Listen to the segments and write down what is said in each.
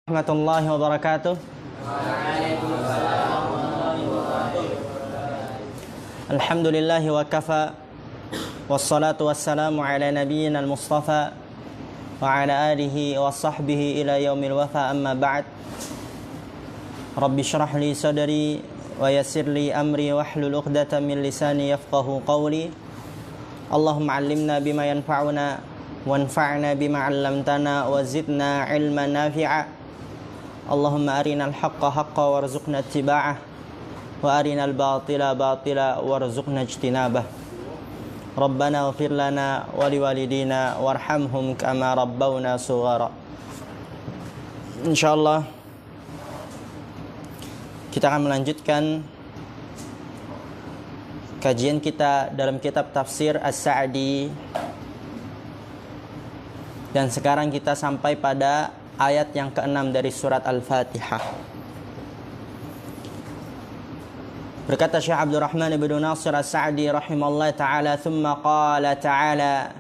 Warahmatullahi wabarakatuh. Alhamdulillahi wa kafa. Wassalatu wassalamu ala nabiyyina al-mustafa wa ala alihi wa sahbihi ila yaumil wafa, amma ba'd. Rabbi shrah li sadri wa yassir li amri wahlul 'uqdatam min lisani yafqahu qawli. Allahumma 'allimna bima yanfa'una wanfa'na bima 'allamtana wa zidna 'ilman nafi'a. Allahumma arinal haqqa haqqa warzuqna ittiba'ah wa arinal batila batila warzuqna ijtinabah. Rabbana ighfir lana wa liwalidina warhamhum kama rabbawna sughara. Insyaallah kita akan melanjutkan kajian kita dalam kitab tafsir As-Sa'di, dan sekarang kita sampai pada ayat yang ke-6 dari surat Al-Fatihah. Berkata Syekh Abdurrahman ibn Nasir As-Sa'di rahimahullah ta'ala, thumma qala ta'ala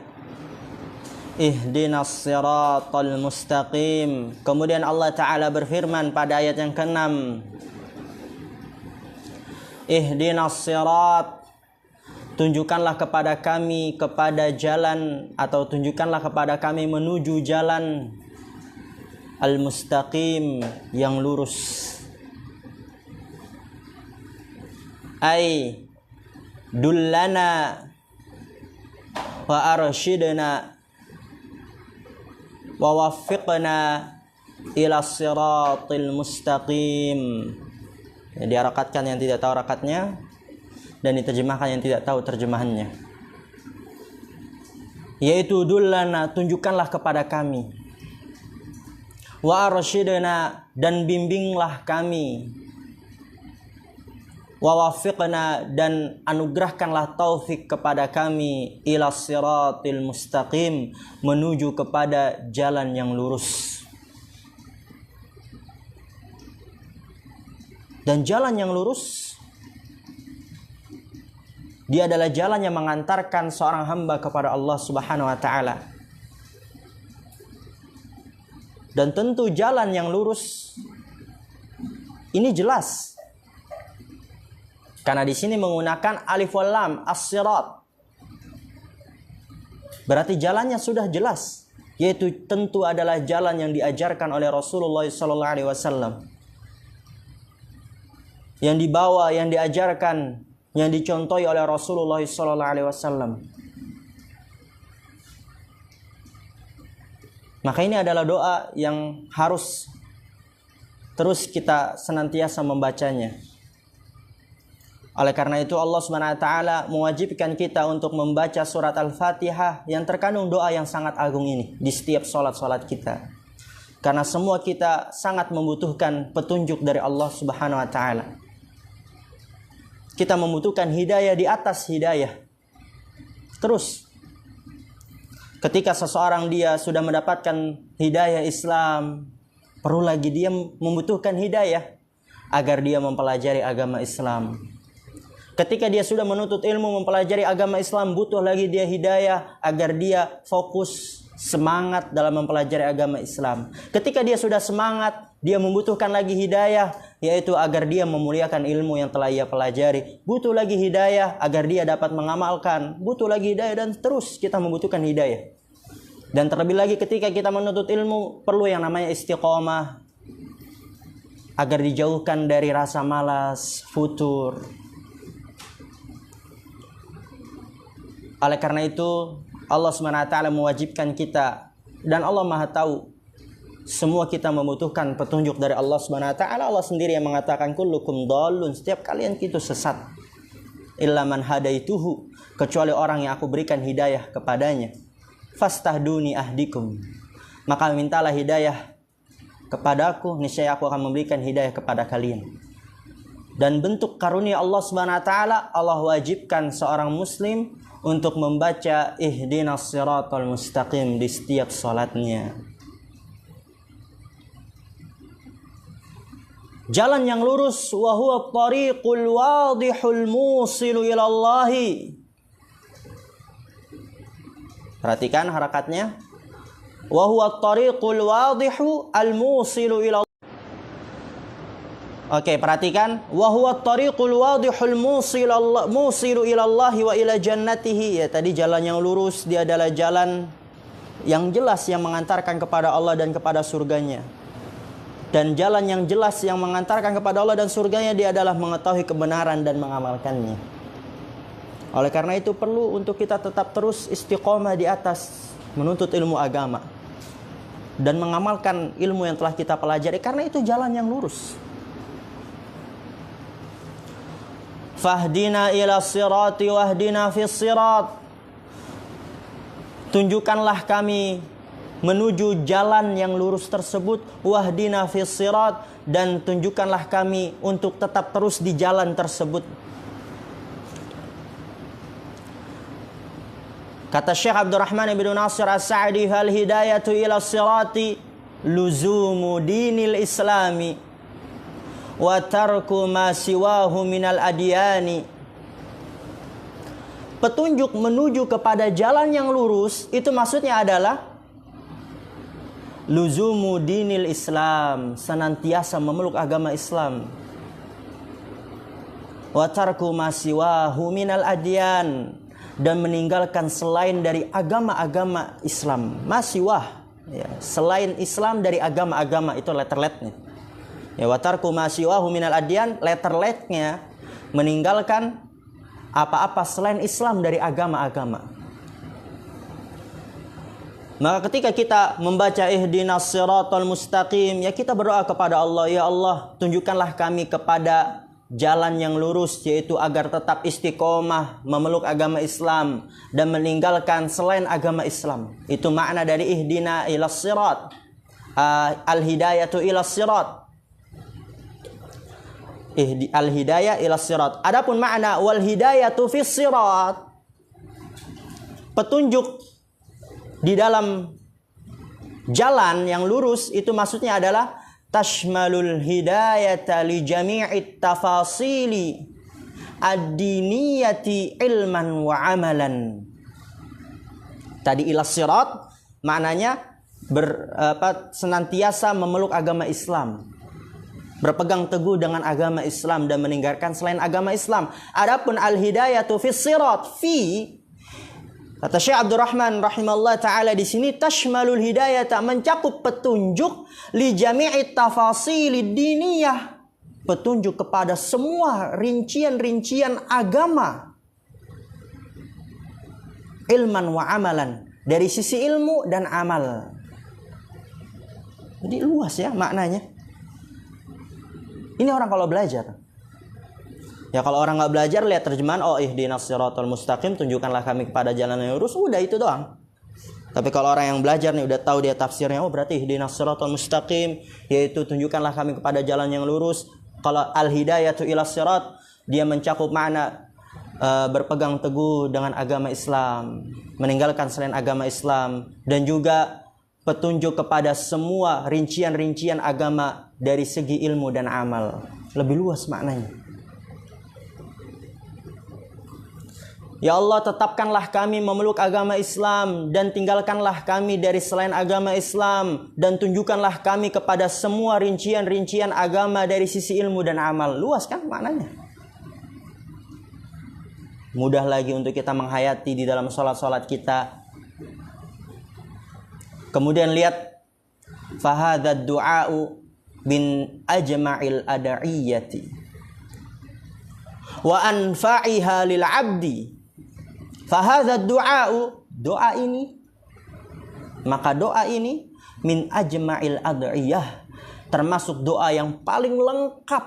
ihdinas siratal mustaqim. Kemudian Allah ta'ala berfirman pada ayat yang ke-6, ihdinas sirat, tunjukkanlah kepada kami kepada jalan, atau tunjukkanlah kepada kami menuju jalan al-mustaqim, yang lurus. Ay dullana wa arshidna wa waffiqna ila siratil mustaqim. Ya, diharakatkan yang tidak tahu harakatnya, dan diterjemahkan yang tidak tahu terjemahannya. Yaitu dullana, tunjukkanlah kepada kami, wa arsyidna, dan bimbinglah kami, wa wafiqna, dan anugerahkanlah taufik kepada kami, ila siratil mustaqim, menuju kepada jalan yang lurus. Dan jalan yang lurus, dia adalah jalan yang mengantarkan seorang hamba kepada Allah Subhanahu wa taala. Dan tentu jalan yang lurus ini jelas, karena di sini menggunakan alif wal lam, as-sirat. Berarti jalannya sudah jelas, yaitu tentu adalah jalan yang diajarkan oleh Rasulullah SAW, yang dibawa, yang diajarkan, yang dicontohi oleh Rasulullah SAW. Maka ini adalah doa yang harus terus kita senantiasa membacanya. Oleh karena itu Allah Subhanahu wa taala mewajibkan kita untuk membaca surat Al-Fatihah yang terkandung doa yang sangat agung ini di setiap salat-salat kita. Karena semua kita sangat membutuhkan petunjuk dari Allah Subhanahu wa taala. Kita membutuhkan hidayah di atas hidayah. Terus ketika seseorang dia sudah mendapatkan hidayah Islam, perlu lagi dia membutuhkan hidayah agar dia mempelajari agama Islam. Ketika dia sudah menuntut ilmu, mempelajari agama Islam, butuh lagi dia hidayah agar dia fokus, semangat dalam mempelajari agama Islam. Ketika dia sudah semangat, dia membutuhkan lagi hidayah, yaitu agar dia memuliakan ilmu yang telah ia pelajari. Butuh lagi hidayah agar dia dapat mengamalkan. Butuh lagi hidayah, dan terus kita membutuhkan hidayah. Dan terlebih lagi ketika kita menuntut ilmu, perlu yang namanya istiqomah, agar dijauhkan dari rasa malas, futur. Oleh karena itu Allah SWT mewajibkan kita, dan Allah Maha tahu, semua kita membutuhkan petunjuk dari Allah SWT. Allah sendiri yang mengatakan kullukum dhalun, setiap kalian itu sesat, illa man hadaituhu, kecuali orang yang aku berikan hidayah kepadanya. Fastahduni ahdikum, maka mintalah hidayah kepadaku, niscaya aku akan memberikan hidayah kepada kalian. Dan bentuk karunia Allah Subhanahu wa taala, Allah wajibkan seorang muslim untuk membaca ihdinas siratal mustaqim di setiap salatnya. Jalan yang lurus, wa huwa tariqul wadihul musilu ila Allah. Perhatikan harakatnya. wa huwa at-tariqul wadihu al-musilu ila. Oke, perhatikan, wa huwa at-tariqul wadihul musilu ila Allah wa ila jannatihi. Ya, tadi jalan yang lurus, dia adalah jalan yang jelas yang mengantarkan kepada Allah dan kepada surganya. Dan jalan yang jelas yang mengantarkan kepada Allah dan surganya, dia adalah mengetahui kebenaran dan mengamalkannya. Oleh karena itu perlu untuk kita tetap terus istiqomah di atas menuntut ilmu agama dan mengamalkan ilmu yang telah kita pelajari, karena itu jalan yang lurus. Fahdina ila sirati wahdina fis sirat. Tunjukkanlah kami menuju jalan yang lurus tersebut, wahdina fis sirat, dan tunjukkanlah kami untuk tetap terus di jalan tersebut. Kata Syekh Abdurrahman bin Nasir As-Sa'di, fal hidayatu ila sirati luzumu dinil islami wa tarku ma siwahu minal adyani. Petunjuk menuju kepada jalan yang lurus itu maksudnya adalah luzumu dinil Islam, senantiasa memeluk agama Islam. Wa tarku ma siwahu minal adyan, dan meninggalkan selain dari agama-agama Islam. Masiwah, ya, selain Islam dari agama-agama, itu letter-letternya. Ya, watarku masiwahu minal adyan, letter-letternya meninggalkan apa-apa selain Islam dari agama-agama. Maka ketika kita membaca ihdinas siratal mustaqim, ya kita berdoa kepada Allah, ya Allah, tunjukkanlah kami kepada jalan yang lurus, yaitu agar tetap istiqomah memeluk agama Islam dan meninggalkan selain agama Islam. Itu makna dari ihdina ila sirat, al-hidayatu ila sirat. Al-hidayah ila sirat. Adapun makna wal hidayatu fis sirat, petunjuk di dalam jalan yang lurus, itu maksudnya adalah tashmalul hidayata li jami'it tafasili ad-diniyati ilman wa amalan. Tadi ila sirat maknanya senantiasa memeluk agama Islam, berpegang teguh dengan agama Islam dan meninggalkan selain agama Islam. Adapun al-hidayatu fis sirat, kata Syekh Abdurrahman rahimahullah ta'ala di sini, tashmalul hidayata, mencakup petunjuk li jami'i tafasilid diniyah, petunjuk kepada semua rincian-rincian agama, ilman wa amalan, dari sisi ilmu dan amal. Jadi luas ya maknanya. Ini orang kalau belajar. Ya kalau orang nggak belajar, lihat terjemahan, oh ihdinas siratal mustaqim, tunjukkanlah kami kepada jalan yang lurus, udah itu doang. Tapi kalau orang yang belajar nih udah tahu dia tafsirnya, oh berarti ihdinas siratal mustaqim, yaitu tunjukkanlah kami kepada jalan yang lurus. Kalau al-hidayatu ila sirat, dia mencakup makna berpegang teguh dengan agama Islam, meninggalkan selain agama Islam, dan juga petunjuk kepada semua rincian-rincian agama dari segi ilmu dan amal. Lebih luas maknanya. Ya Allah, tetapkanlah kami memeluk agama Islam dan tinggalkanlah kami dari selain agama Islam, dan tunjukkanlah kami kepada semua rincian-rincian agama dari sisi ilmu dan amal. Luas kan maknanya? Mudah lagi untuk kita menghayati di dalam sholat-sholat kita. Kemudian lihat, fahadad du'a'u bin ajma'il ada'iyati wa anfa'iha lil 'abdi. Fahadad du'a'u, doa ini, maka doa ini min ajma'il ad'iyah, termasuk doa yang paling lengkap.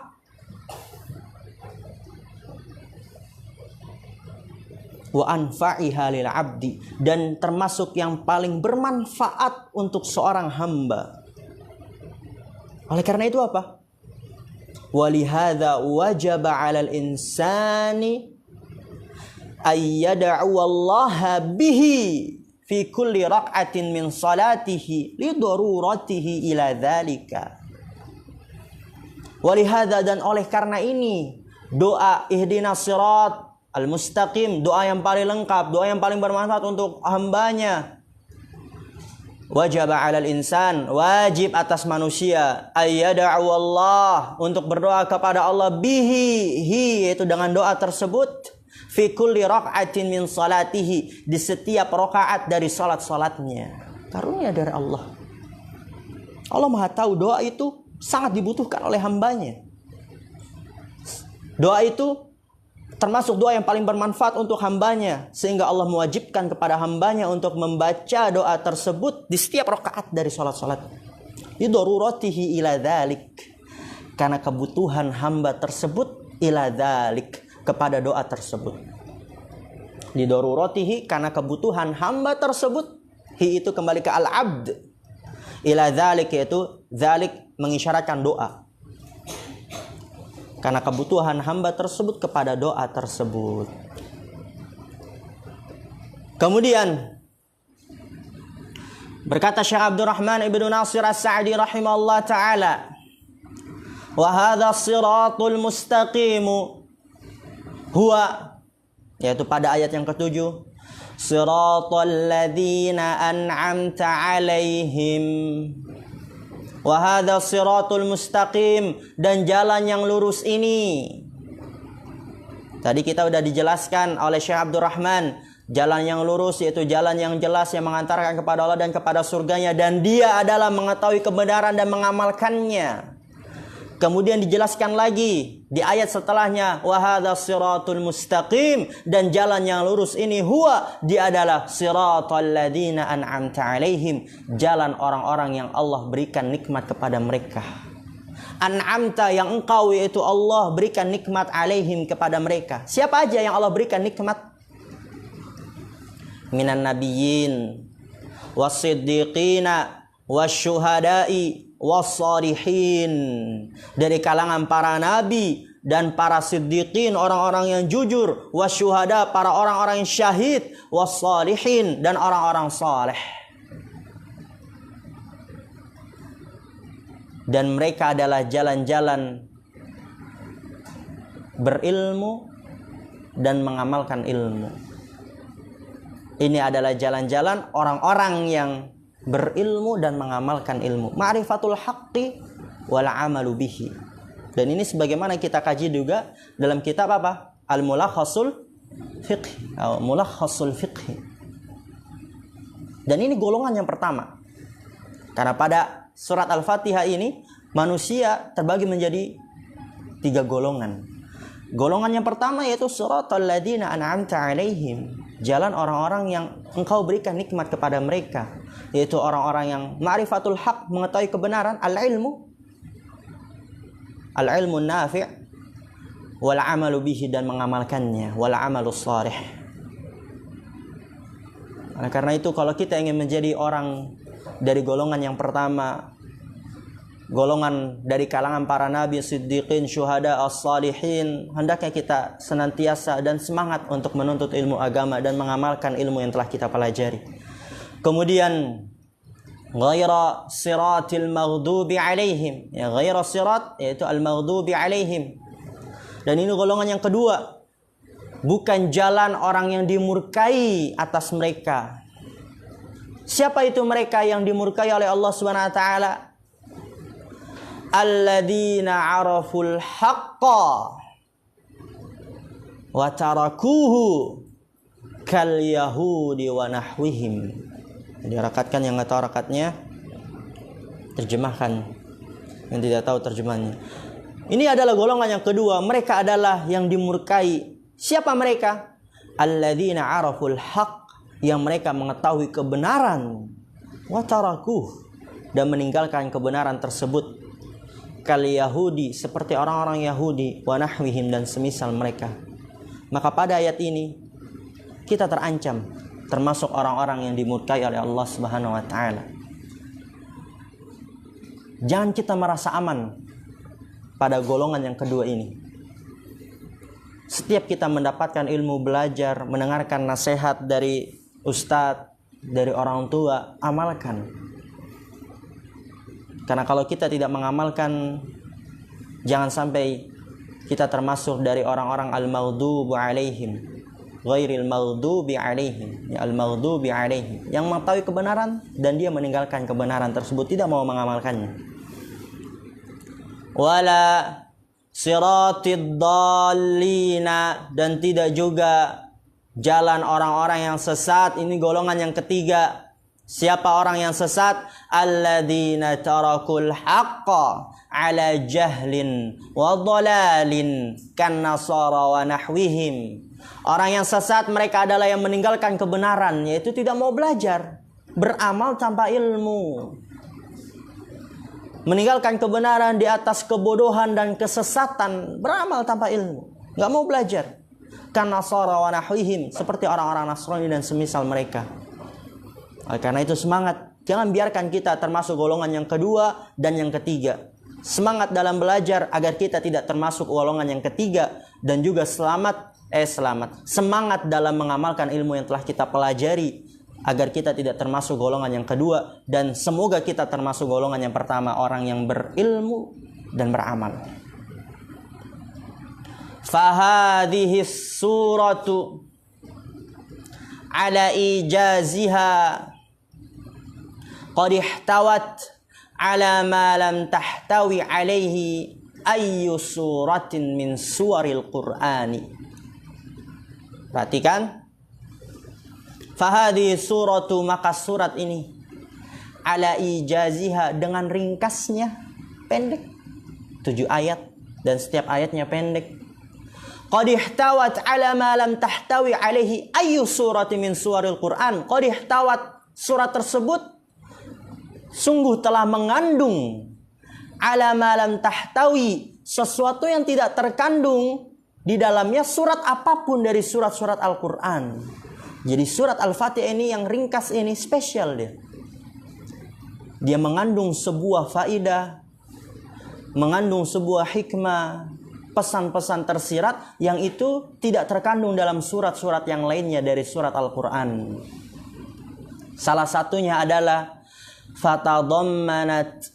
Wa anfa'iha lil 'abdi, dan termasuk yang paling bermanfaat untuk seorang hamba. Oleh karena itu apa? Walihadza wajaba 'alal insani ayyada'u Allah bihi fi kulli raq'atin min salatihi li daruratihi ila dzalika. Walihadza, dan oleh karena ini, doa ihdinas sirat al-mustaqim, doa yang paling lengkap, doa yang paling bermanfaat untuk hambanya, Wajib 'alal insan, wajib atas manusia ayyada'u Allah, untuk berdoa kepada Allah bihi, yaitu dengan doa tersebut, fi kulli raka'atin min salatihi, di setiap rakaat dari salat-salatnya. Karunia dari Allah. Allah Maha tahu doa itu sangat dibutuhkan oleh hambanya. Doa itu termasuk doa yang paling bermanfaat untuk hambanya, sehingga Allah mewajibkan kepada hambanya untuk membaca doa tersebut di setiap rakaat dari salat-salat. Lidaruratihi ila dzalik, karena kebutuhan hamba tersebut, ila dzalik, kepada doa tersebut. Lidaruratihi, karena kebutuhan hamba tersebut, hi itu kembali ke al-abd, ila dzalik, yaitu dzalik mengisyaratkan doa. Karena kebutuhan hamba tersebut kepada doa tersebut. Kemudian berkata Syekh Abdurrahman ibnu Nasir As-Sa'di rahimahullah ta'ala, wa hadha siratul mustaqimu huwa, yaitu pada ayat yang ketujuh, siratal ladzina an'amta alaihim. Wa hadza siratul mustaqim, dan jalan yang lurus ini. Tadi kita sudah dijelaskan oleh Syekh Abdurrahman, jalan yang lurus yaitu jalan yang jelas yang mengantarkan kepada Allah dan kepada surganya, dan dia adalah mengetahui kebenaran dan mengamalkannya. Kemudian dijelaskan lagi di ayat setelahnya, wa hadza siratul mustaqim, dan jalan yang lurus ini huwa, dia adalah siratal ladzina an'amta alaihim, jalan orang-orang yang Allah berikan nikmat kepada mereka. An'amta, yang engkau, yaitu Allah berikan nikmat, alaihim, kepada mereka. Siapa aja yang Allah berikan nikmat? Minan nabiyyin wasiddiqina wasyuhada'i wassalihin, dari kalangan para nabi dan para siddiqin, orang-orang yang jujur, wasyuhada, para orang-orang yang syahid, wassalihin, dan orang-orang saleh. Dan mereka adalah jalan-jalan berilmu dan mengamalkan ilmu. Ini adalah jalan-jalan orang-orang yang berilmu dan mengamalkan ilmu. Ma'rifatul haqqi wal amalu bihi. Dan ini sebagaimana kita kaji juga dalam kitab apa? Al-Mulakhasul Fiqh atau Mulakhasul Fiqh. Dan ini golongan yang pertama. Karena pada surat Al-Fatihah ini manusia terbagi menjadi 3 golongan. Golongan yang pertama yaitu siratal ladzina an'amta alaihim, jalan orang-orang yang engkau berikan nikmat kepada mereka, yaitu orang-orang yang ma'rifatul haq, mengetahui kebenaran, al-ilmu nafi' wal amalu bihi, dan mengamalkannya, wal amalu shalih. Karena itu kalau kita ingin menjadi orang dari golongan yang pertama, golongan dari kalangan para nabi, siddiqin, syuhada, as-salihin, hendaknya kita senantiasa dan semangat untuk menuntut ilmu agama dan mengamalkan ilmu yang telah kita pelajari. Kemudian ghaira siratil maghdubi alaihim, ya, ghaira sirat yaitu al-maghdubi alaihim. Dan ini golongan yang kedua, bukan jalan orang yang dimurkai atas mereka. Siapa itu mereka yang dimurkai oleh Allah Subhanahu wa taala? Alladzina araful haqqa wa tarakuhu kal yahudi wa nahwihim. Jadi rakatkan yang enggak tahu rakatnya, terjemahkan yang tidak tahu terjemahannya. Ini adalah golongan yang kedua, mereka adalah yang dimurkai. Siapa mereka? Alladzina araful haqq, yang mereka mengetahui kebenaran, wa tarakuhu, dan meninggalkan kebenaran tersebut. Kal Yahudi, seperti orang-orang Yahudi, wa nahwihim, dan semisal mereka. Maka pada ayat ini kita terancam termasuk orang-orang yang dimurkai oleh Allah Subhanahu wa taala. Jangan kita merasa aman pada golongan yang kedua ini. Setiap kita mendapatkan ilmu, belajar, mendengarkan nasihat dari ustadz, dari orang tua, amalkan. Karena kalau kita tidak mengamalkan, jangan sampai kita termasuk dari orang-orang al-maghdubu alaihim, ghairil maghdubi alaihim, ya al-maghdubi alaihim, yang mengetahui kebenaran dan dia meninggalkan kebenaran tersebut, tidak mau mengamalkannya. Wala siratid dallina, dan tidak juga jalan orang-orang yang sesat. Ini golongan yang ketiga. Siapa orang yang sesat? Alladzina tarakul haqqa ala jahlin wa dhalalin kan nasara wa nahwihim. Orang yang sesat mereka adalah yang meninggalkan kebenaran, yaitu tidak mau belajar, beramal tanpa ilmu. Meninggalkan kebenaran di atas kebodohan dan kesesatan, beramal tanpa ilmu, nggak mau belajar. Kan nasara wa nahwihim, seperti orang-orang Nasrani dan semisal mereka. Karena itu semangat, jangan biarkan kita termasuk golongan yang kedua dan yang ketiga. Semangat dalam belajar agar kita tidak termasuk golongan yang ketiga, dan juga semangat dalam mengamalkan ilmu yang telah kita pelajari agar kita tidak termasuk golongan yang kedua, dan semoga kita termasuk golongan yang pertama, orang yang berilmu dan beramal. Fahadhihi suratu ala ijaziha qad ihtawat ala ma lam tahtawi alaihi ayyu suratin min suwaril Qur'ani. Perhatikan. Fahadhi suratu, maka surat ini, ala ijaziha, dengan ringkasnya, pendek, 7 ayat dan setiap ayatnya pendek. Qad ihtawat ala ma lam tahtawi alaihi ayyu suratin min suwaril Qur'an. Qad ihtawat, surat tersebut sungguh telah mengandung ala ma lam tahtawi, sesuatu yang tidak terkandung di dalamnya surat apapun dari surat-surat Al-Quran. Jadi surat Al-Fatihah ini yang ringkas ini spesial dia. Dia mengandung sebuah faidah, mengandung sebuah hikmah, pesan-pesan tersirat yang itu tidak terkandung dalam surat-surat yang lainnya dari surat Al-Quran. Salah satunya adalah fatadammanat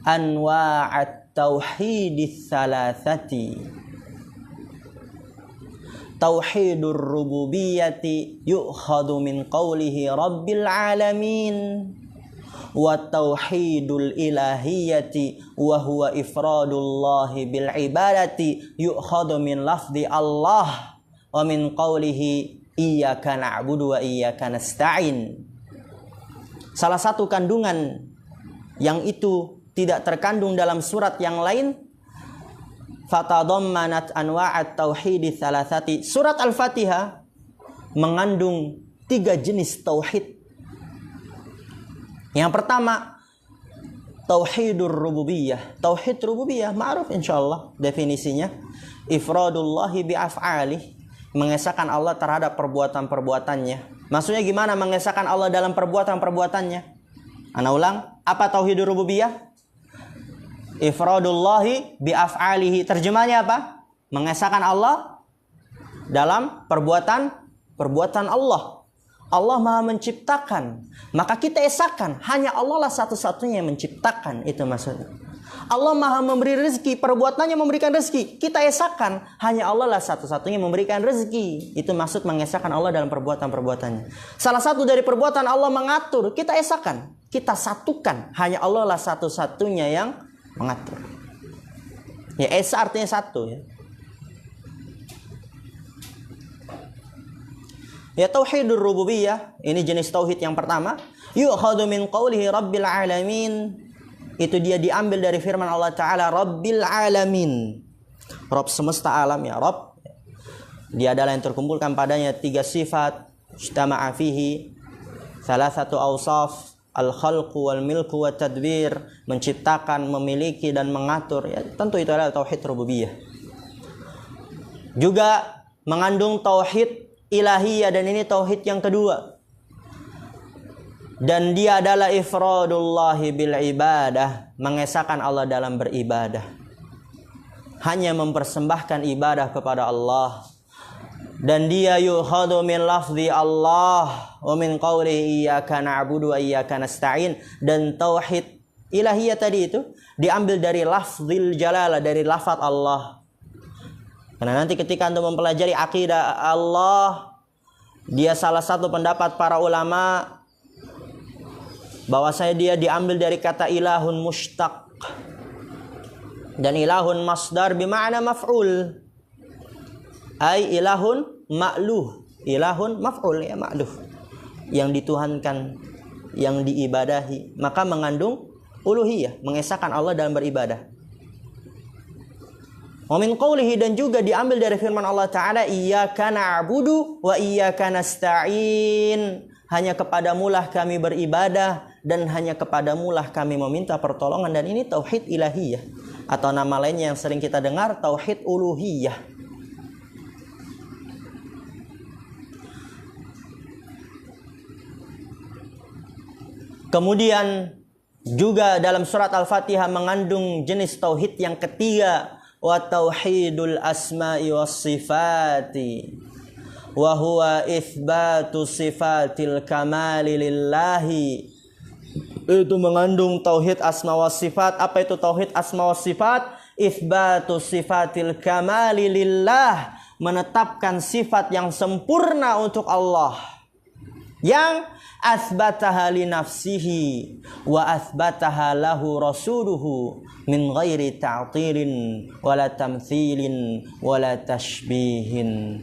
anwa'at tauhidits thalathati. Tauhidur rububiyyati yu'khadu min qawlihi rabbil alamin, wa tauhidul ilahiyyati wa huwa ifradullahi bil ibadati yu'khadu min lafzi Allah wa min qawlihi iyyaka na'budu wa iyyaka nasta'in. Salah satu kandungan yang itu tidak terkandung dalam surat yang lain, fatadammanat anwa'at tauhidits thalathati. Surat Al-Fatihah mengandung 3 jenis tauhid. Yang pertama, tauhidur rububiyah. Tauhid rububiyah ma'ruf insyaallah definisinya, ifradullahi bi'af'alih, mengesahkan Allah terhadap perbuatan-perbuatannya. Maksudnya gimana mengesahkan Allah dalam perbuatan-perbuatannya? Ana ulang, apa tauhidur rububiyah? Ifradullahi bi'af'alihi. Terjemahnya apa? Mengesahkan Allah dalam perbuatan Allah. Allah Maha menciptakan, maka kita esahkan hanya Allah lah satu-satunya yang menciptakan, itu maksudnya. Allah Maha memberi rezeki, perbuatannya memberikan rezeki, kita esahkan hanya Allah lah satu-satunya memberikan rezeki. Itu maksud mengesahkan Allah dalam perbuatan-perbuatannya. Salah satu dari perbuatan Allah mengatur, kita esahkan, kita satukan, hanya Allah lah satu-satunya yang mengatur. Ya, esa artinya satu ya. Ya, tauhidur rububiyah, ini jenis tauhid yang pertama. Yu'khadhu min qawlihi rabbil alamin. Itu dia diambil dari firman Allah Ta'ala, Rabbil alamin, Rabb semesta alam, ya Rabb. Dia adalah yang terkumpulkan padanya 3 sifat, ijtama'a fihi thalathatu awsaf, al-khalqu wal milku wat tadbir, menciptakan, memiliki dan mengatur. Ya, tentu itu adalah tauhid rububiyah. Juga mengandung tauhid ilahiyah, dan ini tauhid yang kedua. Dan dia adalah ifradullahi bil ibadah, mengesahkan Allah dalam beribadah. Hanya mempersembahkan ibadah kepada Allah. Dan dia yu'khadhu min lafzi Allah wa min qawlihi iyyaka na'budu wa iyyaka nasta'in. Dan tauhid ilahiyah tadi itu diambil dari lafzil jalalah, dari lafaz Allah. Karena nanti ketika Anda mempelajari akidah Allah, Dia salah satu pendapat para ulama bahwasanya dia diambil dari kata ilahun mushtaq. Dan ilahun masdar bermakna maf'ul. Ai ilahun ma'luh. Ilahun maf'ul ya ma'luh. Yang dituhankan, yang diibadahi, maka mengandung uluhiyah, mengesahkan Allah dalam beribadah. Wa min qawlihi, dan juga diambil dari firman Allah Ta'ala, iyyaka na'budu wa iyyaka nasta'in. Hanya kepadamulah kami beribadah dan hanya kepadamulah kami meminta pertolongan. Dan ini tauhid ilahiyah, atau nama lainnya yang sering kita dengar tauhid uluhiyah. Kemudian juga dalam surat Al-Fatihah mengandung jenis tauhid yang ketiga, wa tauhidul asma'i was sifati wa huwa itsbatu sifatil kamali lillahi. Itu mengandung tauhid asma was sifat. Apa itu tauhid asma was sifat? Itsbatu sifatil kamali lillah, menetapkan sifat yang sempurna untuk Allah, yang asbataha li nafsihi wa asbataha lahu rasuluhu min ghairi ta'tilin wala tamthilin wala tashbihin.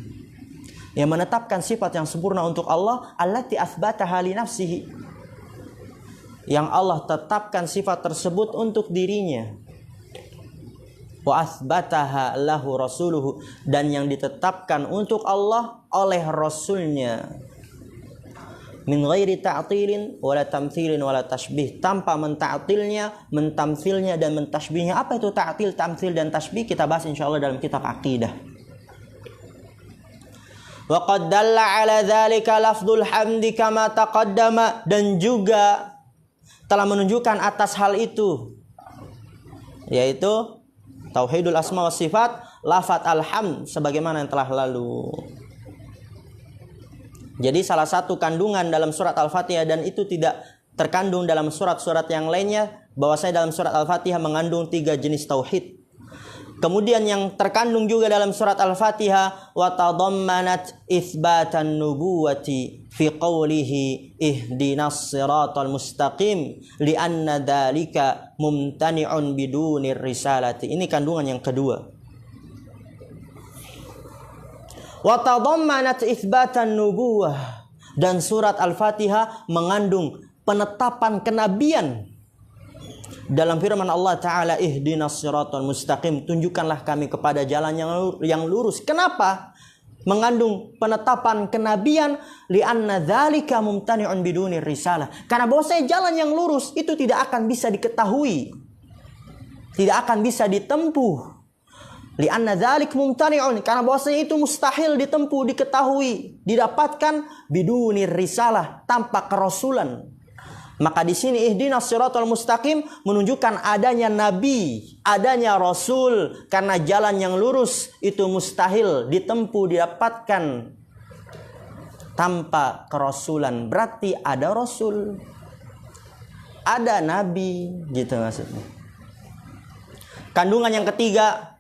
Yang menetapkan sifat yang sempurna untuk Allah, allati asbataha li nafsihi, yang Allah tetapkan sifat tersebut untuk dirinya, wa asbataha lahu rasuluhu, dan yang ditetapkan untuk Allah oleh Rasulnya, min ghairi ta'tilin wala tamthilin wala tashbih, tanpa menta'tilnya, mentamthilnya dan mentashbihnya. Apa itu ta'til, tamthil dan tashbih? Kita bahas insyaallah dalam kitab akidah. Wa qad dalla ala dzalika lafdzul hamdi kama taqaddama, dan juga telah menunjukkan atas hal itu, yaitu tauhidul asma was sifat, lafaz alhamd sebagaimana yang telah lalu. Jadi salah satu kandungan dalam surat Al-Fatihah, dan itu tidak terkandung dalam surat-surat yang lainnya, bahwasanya dalam surat Al-Fatihah mengandung 3 jenis tauhid. Kemudian yang terkandung juga dalam surat Al-Fatihah, wa tadammanat itsbatan nubuwati fi qawlihi ihdinas siratal mustaqim li'anna dzalika mumtani'un bidunir risalati. Ini kandungan yang kedua. Wa tadammanat itsbatan nubuwah, dan surat Al-Fatihah mengandung penetapan kenabian. Dalam firman Allah Ta'ala, ihdinas siratal mustaqim, tunjukkanlah kami kepada jalan yang lurus. Kenapa mengandung penetapan kenabian? Li'anna dzalika mumtani'un bidunir risalah, karena bahwasanya jalan yang lurus itu tidak akan bisa diketahui, tidak akan bisa ditempuh. Li'anna dzalik mumtani'un, karena bahwasanya itu mustahil ditempuh, diketahui, didapatkan bidunir risalah, tanpa kerasulan. Maka di sini ihdinas siratal mustaqim menunjukkan adanya nabi, adanya rasul, karena jalan yang lurus itu mustahil ditempuh, didapatkan tanpa kerasulan. Berarti ada rasul, ada nabi, gitu maksudnya. Kandungan yang ketiga,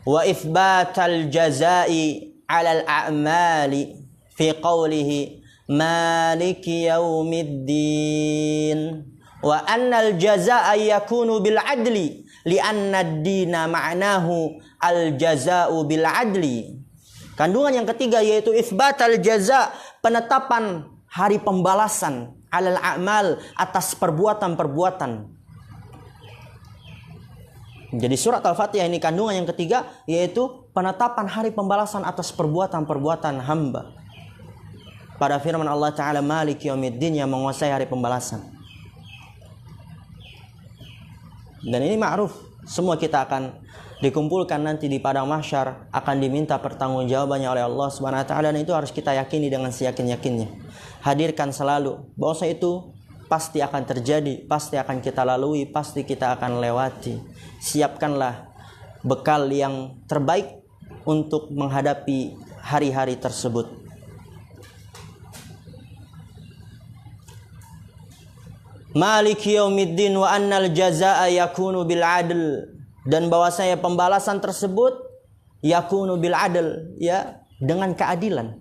wa itsbatal jazaa'i 'alal a'mali fi qawlihi maliki yaumiddin wa annal jazaa'a yakunu bil 'adli li'anna ad-dina ma'nahu al jazaa'u bil 'adli. Kandungan yang ketiga yaitu itsbatal jazaa', penetapan hari pembalasan, 'alal a'mal, atas perbuatan-perbuatan. Jadi surat Al-Fatihah ini kandungan yang ketiga, yaitu penetapan hari pembalasan atas perbuatan-perbuatan hamba. Pada firman Allah Ta'ala, Maliki yaumiddin, yang menguasai hari pembalasan. Dan ini ma'ruf, semua kita akan dikumpulkan nanti di padang mahsyar, akan diminta pertanggungjawabannya oleh Allah Subhanahu wa taala, dan itu harus kita yakini dengan seyakin-yakinnya. Hadirkan selalu bahwa itu pasti akan terjadi, pasti akan kita lalui, pasti kita akan lewati. Siapkanlah bekal yang terbaik untuk menghadapi hari-hari tersebut. Maliki yaumiddin wa annal jazaa'a yakunu bil 'adl, dan bahwasanya pembalasan tersebut yakunu bil 'adl, ya, dengan keadilan.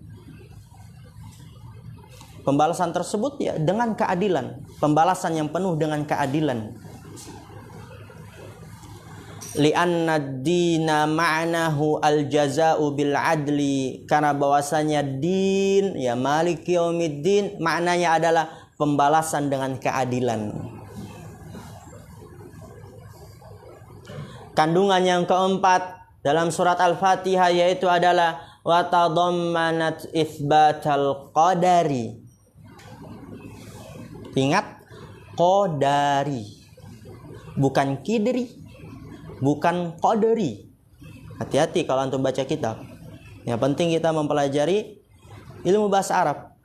Pembalasan tersebut ya dengan keadilan, pembalasan yang penuh dengan keadilan. Li'anna ad-dina ma'nahu al-jaza'u bil adli, karena bahwasanya din ya maliki yaumiddin maknanya adalah pembalasan dengan keadilan. Kandungan yang keempat dalam surat Al-Fatihah yaitu adalah wa tadammanat itsbatal qadari. Ingat, qadari, bukan kidri, bukan qadari. Hati-hati kalau antum baca kitab. Yang penting kita mempelajari ilmu bahasa Arab,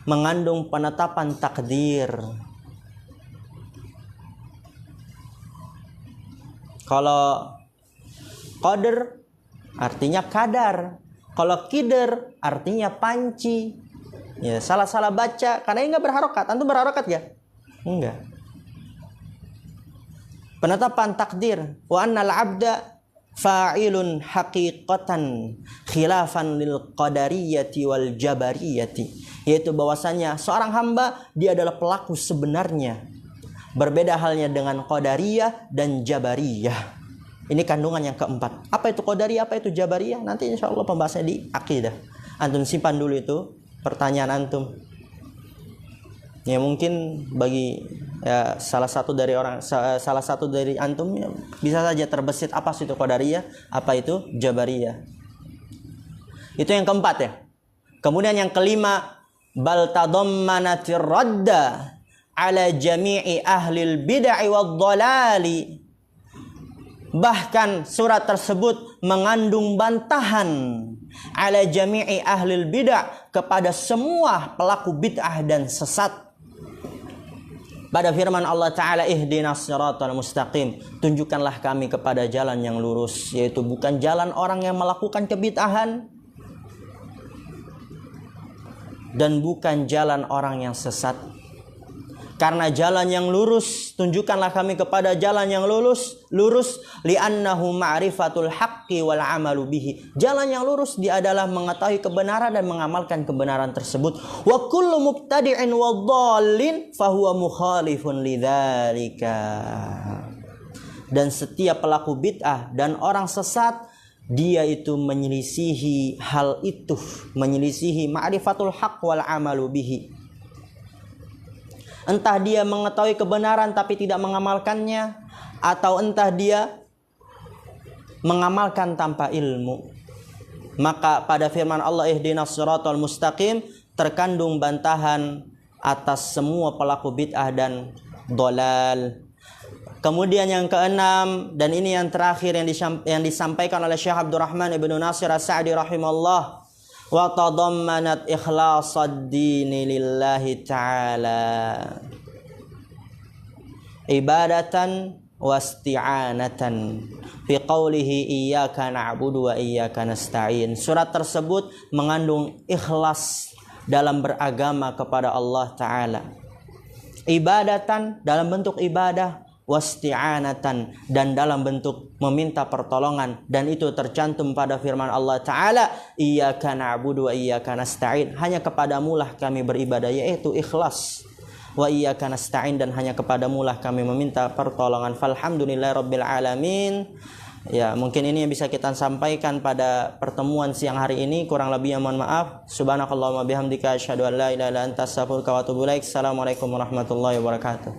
mengandung penetapan takdir. Kalau qadar artinya kadar, kalau kidr artinya panci. Ya, salah-salah baca karena enggak berharokat. Antum berharokat ya? Enggak. Penetapan takdir, wa annal abda fa'ilun haqiqatan khilafan lil qadariyati wal jabariyati, yaitu bahwasanya seorang hamba dia adalah pelaku sebenarnya. Berbeda halnya dengan qadariyah dan jabariyah. Ini kandungan yang keempat. Apa itu qadariyah, apa itu jabariyah? Nanti insyaallah pembahasannya di akidah. Antum simpan dulu itu pertanyaan antum. Ya mungkin bagi ya, salah satu dari antum ya, bisa saja terbesit apa itu qadariyah, apa itu jabariyah. Itu yang keempat ya. Kemudian yang kelima, bal tadammanatir radda ala jami'i ahlil bid'ah wad dhalali. Bahkan surat tersebut mengandung bantahan ala jami'i ahlil bid'ah, kepada semua pelaku bid'ah dan sesat. Pada firman Allah Ta'ala, ihdinas siratal mustaqim, tunjukkanlah kami kepada jalan yang lurus, yaitu bukan jalan orang yang melakukan kebid'ahan dan bukan jalan orang yang sesat. Karena jalan yang lurus, tunjukkanlah kami kepada jalan yang lurus li'annahu ma'rifatul haqqi wal amalu bihi. Jalan yang lurus dia adalah mengetahui kebenaran dan mengamalkan kebenaran tersebut. Wa kullu mubtadi'in wa dhallin fahuwa mukhalifun lidzalika. Dan setiap pelaku bid'ah dan orang sesat, dia itu menyelisihi hal itu, menyelisihi ma'rifatul haqq wal amalu bihi. Entah dia mengetahui kebenaran tapi tidak mengamalkannya, atau entah dia mengamalkan tanpa ilmu. Maka pada firman Allah ihdinas siratal mustaqim terkandung bantahan atas semua pelaku bid'ah dan dhalal. Kemudian yang keenam, dan ini yang terakhir yang disampaikan oleh Syekh Abdurrahman ibnu Nasir As-Sa'di rahimahullah, wa tadammanat ikhlasad dini lillahi ta'ala ibadatan wasti'anatan fi qawlihi iyyaka na'budu wa iyyaka nasta'in. Surat tersebut mengandung ikhlas dalam beragama kepada Allah Ta'ala, ibadatan dalam bentuk ibadah, wasti'anatan dan dalam bentuk meminta pertolongan, dan itu tercantum pada firman Allah Ta'ala iyyaka na'budu wa iyyaka nasta'in, hanya kepadamulah kami beribadah, yaitu ikhlas, wa iyyaka nasta'in dan hanya kepadamulah kami meminta pertolongan. Falhamdulillahirabbil alamin. Ya, mungkin ini yang bisa kita sampaikan pada pertemuan siang hari ini. Kurang lebihnya mohon maaf. Subhanakallahumma bihamdika asyhadu an la ilaha illa anta astaghfiruka wa atubu ilaik. Assalamualaikum warahmatullahi wabarakatuh.